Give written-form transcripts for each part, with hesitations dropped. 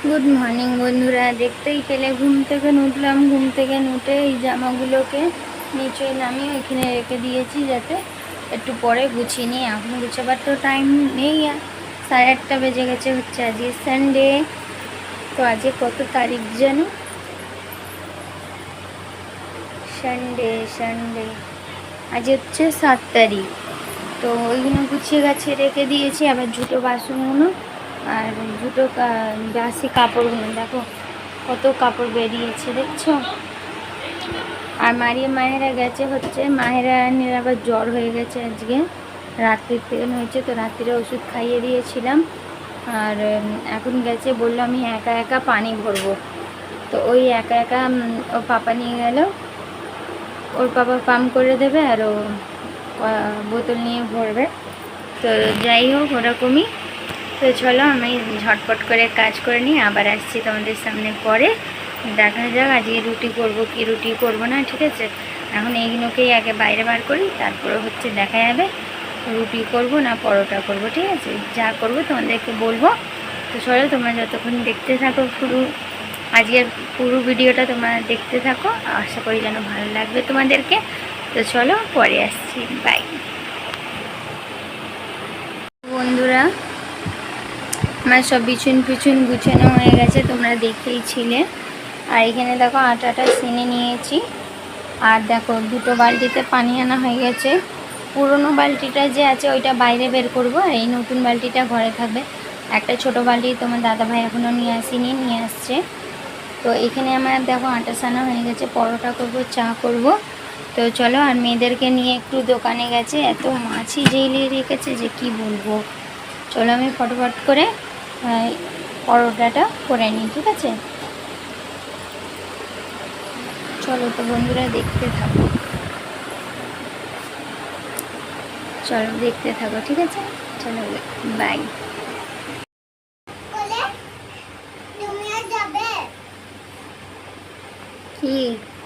Good morning বন্ধুরা, দেখতেই পেলে ঘুম থেকে উঠলাম। ঘুম থেকে উঠে এই জামাগুলোকে নিচে নামিয়ে এখানে রেখে দিয়েছি যাতে একটু পরে গুছিয়ে নিই। এখন গুছাবার তো টাইম নেই, আর 8:30 বেজে গেছে। হচ্ছে আজকে সানডে। তো আজকে কত তারিখ জানো? সানডে আজ হচ্ছে 7 তারিখ। তো ওইগুলো গুছিয়ে গাছিয়ে রেখে দিয়েছি। আবার জুতো বাসনগুলো আর দুটো বাসি কাপড়গুলো, দেখো কত কাপড় বেরিয়েছে, দেখছো? আর মায়েরা গেছে, হচ্ছে মায়েরানের আবার জ্বর হয়ে গেছে আজকে, রাত্রির থেকে হয়েছে। তো রাত্রিরে ওষুধ খাইয়ে দিয়েছিলাম। আর এখন গেছে, বললো আমি একা একা পানি ভরবো। তো ওই একা একা ও পাপা নিয়ে গেল, ওর পাপা পাম্প করে দেবে আর ও বোতল নিয়ে ভরবে। তো যাই হোক, ওরকমই। তো চলো আমি ঝটপট করে কাজ করে নিই, আবার আসছি তোমাদের সামনে পরে। দেখা যাক আজকে রুটি করব কি রুটি করব না, ঠিক আছে? এখন এইগুলোকেই আগে বাইরে বার করি, তারপরে হচ্ছে দেখা যাবে রুটি করব না পরোটা করব, ঠিক আছে? যা করব তোমাদেরকে বলবো। তো চলো তোমরা যতক্ষণ দেখতে থাকো আজকের পুরো ভিডিওটা তোমরা দেখতে থাকো, আশা করি যেন ভালো লাগবে তোমাদেরকে। তো চলো পরে আসছি, বাই বন্ধুরা। আমার সব পিছন গুছানো হয়ে গেছে, তোমরা দেখেই ছিলে। আর এখানে দেখো আটাটা সেনে নিয়েছি। আর দেখো দুটো বালতিতে পানি আনা হয়ে গেছে। পুরনো বালতিটা যে আছে ওইটা বাইরে বের করব, আর এই নতুন বালতিটা ঘরে থাকবে। একটা ছোট বালতি তোমার দাদাভাই এখনও নিয়ে আসছে। তো এখানে আমার দেখো আটা সানা হয়ে গেছে, পরোটা করব, চা করব। তো চলো। আর মেয়েদেরকে নিয়ে একটু দোকানে গেছে, এত মাছি জেলিয়ে রেখেছে যে কি বলবো। চলো আমি ফটোফট করে পরোটাটা করে নিই, ঠিক আছে? চলো তো বন্ধুরা দেখতে থাকো, চলো দেখতে থাকো, ঠিক আছে? চলো বাই। কি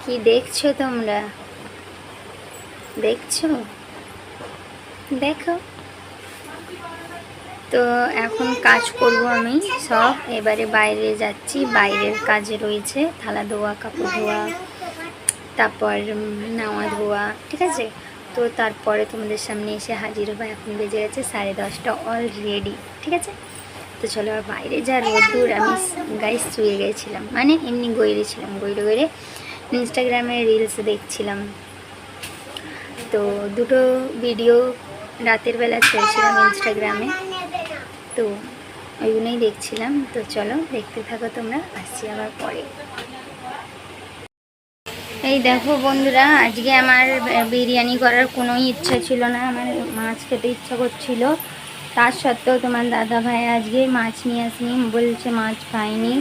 কি দেখছো তোমরা? দেখছো? দেখো। তো এখন কাজ করব আমি সব। এবারে বাইরে যাচ্ছি, বাইরের কাজে রয়েছে থালা ধোয়া, কাপড় ধোয়া, তারপর নাওয়া ধোয়া, ঠিক আছে? তো তারপরে তোমাদের সামনে এসে হাজির হবো। এখন বেজে গেছে 10:30 অলরেডি, ঠিক আছে? তো চলো। আর বাইরে যা রোদ্দুর, আমি গাইস শুয়ে গেছিলাম, মানে এমনি গইরেছিলাম, গইরে ইনস্টাগ্রামে রিলস দেখছিলাম। তো দুটো ভিডিও রাতের বেলা ছেড়েছিলাম ইনস্টাগ্রামে, তো ওইগুলোই দেখছিলাম। তো চলো দেখতে থাকো তোমরা, আসছি আবার পরে। এই দেখো বন্ধুরা, আজকে আমার বিরিয়ানি করার কোনো ইচ্ছা ছিল না, আমার মাছ খেতে ইচ্ছা করছিল। তার সত্ত্বেও তোমার দাদা ভাই আজকে মাছ নিয়ে আসেনি, বলছে মাছ পাইনি,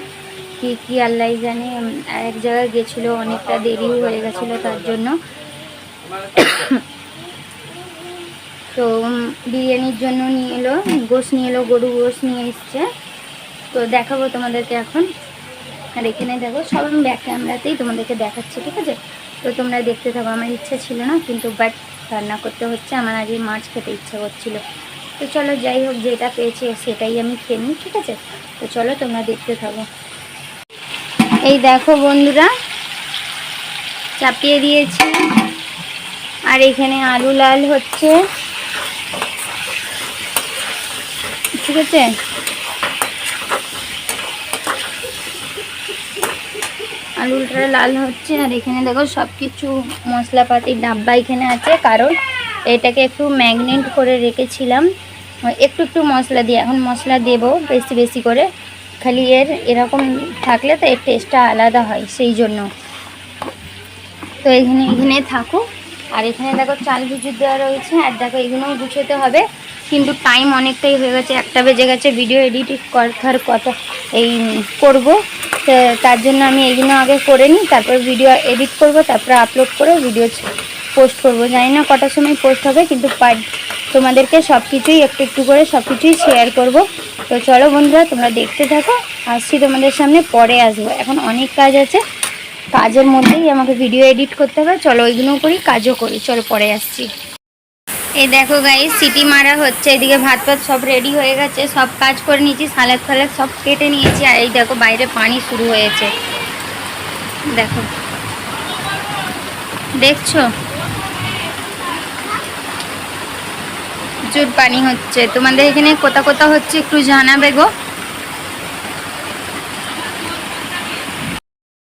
কি আল্লাহ জানে। এক জায়গায় গেছিলো, অনেকটা দেরি হয়ে গেছিলো, তার জন্য। তো বিরিয়ানির জন্য নিয়ে এলো গোশ, নিয়ে এলো গরু গোশ নিয়ে এসছে। তো দেখাবো তোমাদেরকে এখন। আর এখানে দেখো সব আমি ব্যাক ক্যামেরাতেই তোমাদেরকে দেখাচ্ছি, ঠিক আছে? তো তোমরা দেখতে থাকো। আমার ইচ্ছা ছিল না, কিন্তু বাট রান্না করতে হচ্ছে, আমার আজকে মাছ খেতে ইচ্ছা করছিল। তো চলো, যাই হোক, যেটা পেয়েছি সেটাই আমি খেয়ে নিই, ঠিক আছে? তো চলো তোমরা দেখতে থাকো। এই দেখো বন্ধুরা, চাপিয়ে দিয়েছি। আর এখানে আলু লাল হচ্ছে, ঠিক আছে? আলুটা লাল হচ্ছে। আর এখানে দেখো সব কিছু মশলাপাতির ডাব্বা এখানে আছে, কারণ এটাকে একটু ম্যাগনেট করে রেখেছিলাম একটু মশলা দিয়ে। এখন মশলা দেবো বেশি বেশি করে, খালি এরকম থাকলে তো এর টেস্টটা আলাদা হয়, সেই জন্য। তো এখানে থাকুক। আর এখানে দেখো চাল ভিজিয়ে দেওয়া রয়েছে। আর দেখো এগুলোও গুছোতে হবে, কিন্তু টাইম অনেকটাই হয়ে গেছে, 1টা বেজে গেছে। ভিডিও এডিট করার কথা করব, তার জন্য আমি এইগুলো আগে করে নিই, তারপর ভিডিও এডিট করব, তারপর আপলোড করে ভিডিও পোস্ট করব। জানি না কটার সময় পোস্ট হবে, কিন্তু তোমাদেরকে সব কিছুই একটু করে সব কিছুই শেয়ার করব। তো চলো বন্ধুরা, তোমরা দেখতে থাকো, আসছি তোমাদের সামনে পরে আসবো। এখন অনেক কাজ আছে, কাজের মধ্যেই আমাকে ভিডিও এডিট করতে হবে। চলো ওইগুলো করি, কাজও করি, চলো পরে আসছি। এই দেখো গাইস, সিটি মারা হচ্ছে। এদিকে ভাত ভাত সব রেডি হয়ে গেছে, সব কাজ করে নিয়েছি, সালাদ ফালাদ সব কেটে নিয়েছি। আর এই দেখো বাইরে পানি শুরু হয়েছে, দেখো, দেখছো প্রচুর পানি হচ্ছে। তোমাদের এখানে কোথা কোথা হচ্ছে একটু জানাবে গো।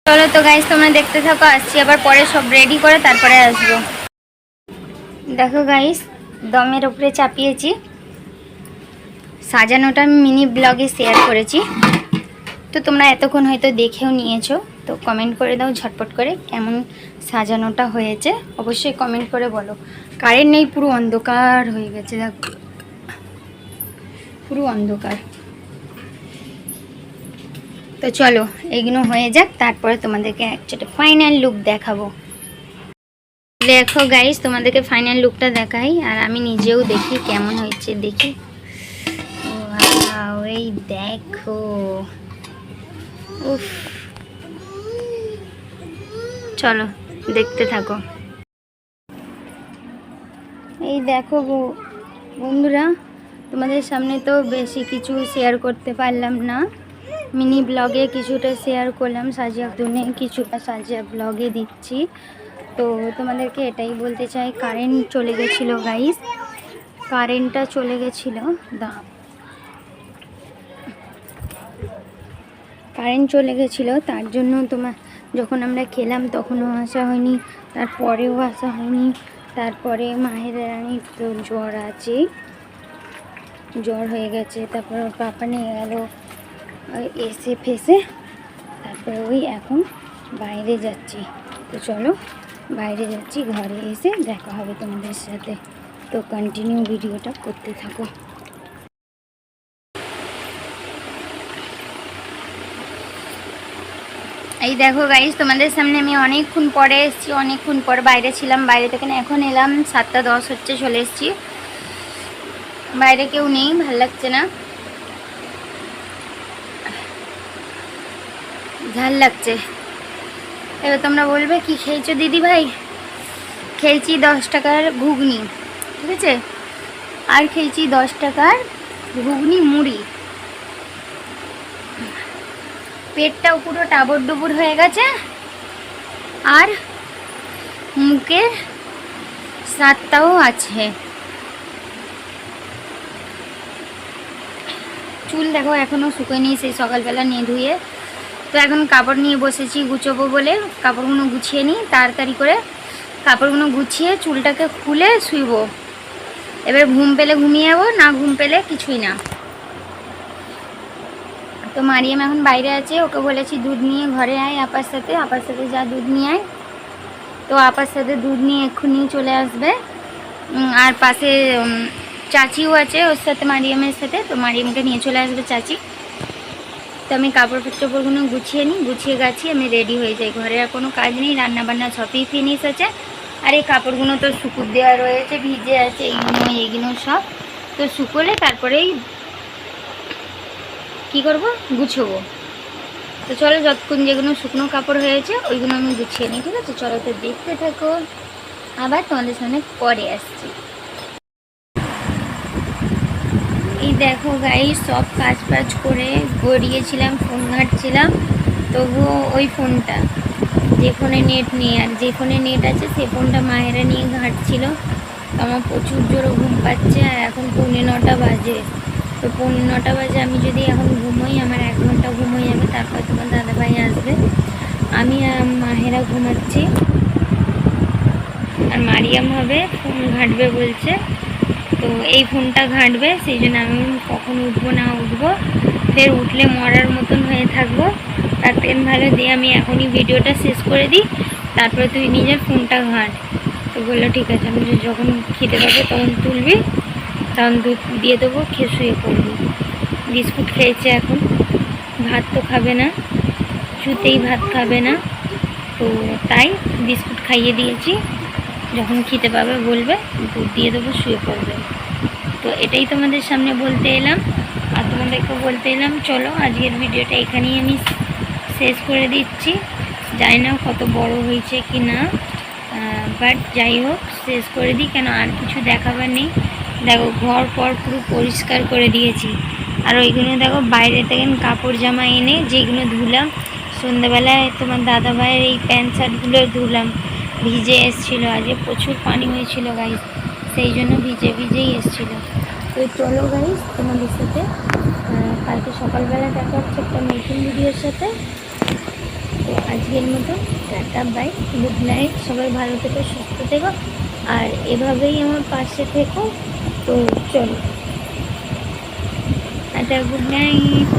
চলো তো গাইস, তোমরা দেখতে থাকো, আসছি আবার পরে, সব রেডি করে তারপরে আসবো। দেখো গাইস, দমের উপরে চাপিয়েছি। সাজানোটা আমি মিনি ব্লগে শেয়ার করেছি, তো তোমরা এতক্ষণ হয়তো দেখেও নিয়েছো। তো কমেন্ট করে দাও ঝটপট করে কেমন সাজানোটা হয়েছে, অবশ্যই কমেন্ট করে বলো। কারেন্ট নেই, পুরো অন্ধকার হয়ে গেছে, দেখো পুরো অন্ধকার। তো চলো এইগুলো হয়ে যাক, তারপরে তোমাদেরকে একটা ফাইনাল লুক দেখাবো। দেখো গাইস, তোমাদেরকে ফাইনাল লুকটা দেখাই, আর আমি নিজেও দেখি কেমন হয়েছে, দেখি। ওয়াও, এই দেখো, উফ, চলো দেখতে থাকো। এই দেখো বন্ধুরা, তোমাদের সামনে তো বেশি কিছু শেয়ার করতে পারলাম না, মিনি ব্লগে কিছুটা শেয়ার করলাম, সাজিয়া দুনে কিছুটা সাজিয়া ব্লগে দিচ্ছি। তো তোমাদেরকে এটাই বলতে চাই, কারেন্ট চলে গেছিলো গাইস, কারেন্টটা চলে গেছিলো, কারেন্ট চলে গেছিলো, তার জন্য যখন আমরা খেলাম তখনও আসা হয়নি, তারপরেও আসা হয়নি। তারপরে মাহের রানীর তো জ্বর আছে, জ্বর হয়ে গেছে, তারপর ওর পাপা নিয়ে গেল এসে ফেসে, তারপরে ওই এখন বাইরে যাচ্ছি। তো চলো বাইরে যাচ্ছি, ঘরে এসে দেখা হবে তোমাদের সাথে। তো কন্টিনিউ ভিডিওটা করতে থাকো। এই দেখো গাইস, তোমাদের সামনে আমি অনেকক্ষণ পরে এসেছি, অনেকক্ষণ পর বাইরে ছিলাম, বাইরে থেকে এখন এলাম, 7:10 হচ্ছে, চলে এসেছি। বাইরে কেউ নেই, ভাল লাগছে না, ঝাল লাগছে। এবার তোমরা বলবে কি খেয়েছো দিদি ভাই? খেয়েছি 10 টাকার ঘুগনি, ঠিক আছে, আর খেয়েছি 10 টাকার ঘুগনি মুড়ি। পেটটাও পুরো টাবর ডুবুর হয়ে গেছে, আর মুখের স্বাদটাও আছে। চুল দেখো এখনও শুকোয়নি, সেই সকালবেলা নিয়ে ধুয়ে। তো এখন কাপড় নিয়ে বসেছি গুছোবো বলে, কাপড়গুলো গুছিয়ে নিই তাড়াতাড়ি করে, কাপড়গুলো গুছিয়ে চুলটাকে খুলে শুইব। এবার ঘুম পেলে ঘুমিয়ে যাবো, না ঘুম পেলে কিছুই না। তো মারিয়াম এখন বাইরে আছে, ওকে বলেছি দুধ নিয়ে ঘরে আয় আপার সাথে, আপার সাথে যা দুধ নিয়ে আয়। তো আপার সাথে দুধ নিয়ে এক্ষুনি চলে আসবে। আর পাশে চাচিও আছে ওর সাথে, মারিয়ামের সাথে, তো মারিয়ামকে নিয়ে চলে আসবে চাচি। তো আমি কাপড় চোপড়গুলো গুছিয়ে নিই, গুছিয়ে গাছিয়ে আমি রেডি হয়ে যাই। ঘরে আর কোনো কাজ নেই, রান্নাবান্না সবই ফিনিশ আছে। আর এই কাপড়গুলো তো শুকুর দেওয়া রয়েছে, ভিজে আছে, এইগুলো সব তো শুকোলে তারপরেই কি করব, গুছোবো। তো চলো যতক্ষণ যেগুলো শুকনো কাপড় হয়েছে ওইগুলো আমি গুছিয়ে নিই, ঠিক আছে। চলো তো দেখতে থাকো, আবার তোমাদের সামনে পরে আসছি। এই দেখো গাইস, সব কাজ বাজ করে গড়িয়েছিলাম, ফোন ঘাঁটছিলাম, তবুও ওই ফোনটা, যে ফোনে নেট নেই, আর যে ফোনে নেট আছে সেই ফোনটা মায়েরা নিয়ে ঘাঁটছিল। আমার প্রচুর জোরে ঘুম পাচ্ছে, আর এখন 9:45 বাজে। তো 9:45 বাজে, আমি যদি এখন ঘুমোই আমার 1 ঘন্টা ঘুম হয়ে যাবে, তারপর তোমার দাদাভাই আসবে। আমি আর মাহেরা ঘুমাচ্ছি, আর মারিয়াম হবে ফোন ঘাঁটবে বলছে। তো এই ফোনটা ঘাঁটবে, সেই জন্য আমি কখন উঠবো না উঠবো, ফের উঠলে মরার মতন হয়ে থাকবো, তার থেকে ভালো দিয়ে আমি এখনই ভিডিওটা শেষ করে দিই, তারপরে তুই নিজের ফোনটা ঘাঁট। তো বললো ঠিক আছে, আমি যখন খেতে পাবো তখন তুলবি, তখন দুধ দিয়ে দেবো, খেয়ে শুয়ে পড়বি। বিস্কুট খেয়েছে এখন, ভাত তো খাবে না, কিছুতেই ভাত খাবে না, তো তাই বিস্কুট খাইয়ে দিয়েছি, যখন খেতে পাবে বলবে দুধ দিয়ে দেবো, শুয়ে পড়বে। তো এটাই তোমাদের সামনে বলতে এলাম, আর তোমাদেরকে বলতে এলাম। চলো আজকের ভিডিওটা এখানেই আমি শেষ করে দিচ্ছি। জানি না কত বড় হয়েছে কি না, বাট যাই হোক শেষ করে দিই, কেন আর কিছু দেখাবার নেই। দেখো ঘর পর পুরো পরিষ্কার করে দিয়েছি। আর ওইগুলো দেখো বাইরে থেকে কাপড় জামা এনে যেগুলো ধুলাম সন্ধ্যাবেলায়, তোমার দাদা ভাইয়ের এই প্যান্ট শার্টগুলো ধুলাম, ভিজে এসেছিলো। আজকে প্রচুর পানি হয়েছিল গাইস, সেই জন্য ভিজে ভিজেই এসেছিলো। তো চলো গাইস, তোমাদের সাথে কালকে সকালবেলা দেখা হচ্ছে একটা নতুন ভিডিওর সাথে। তো আজকের মতো টাটা, বাই, গুড নাইট। সবাই ভালো থেকো, সুস্থ থেকো, আর এভাবেই আমার পাশে থেকো। তো চলো, টাটা, গুড নাইট।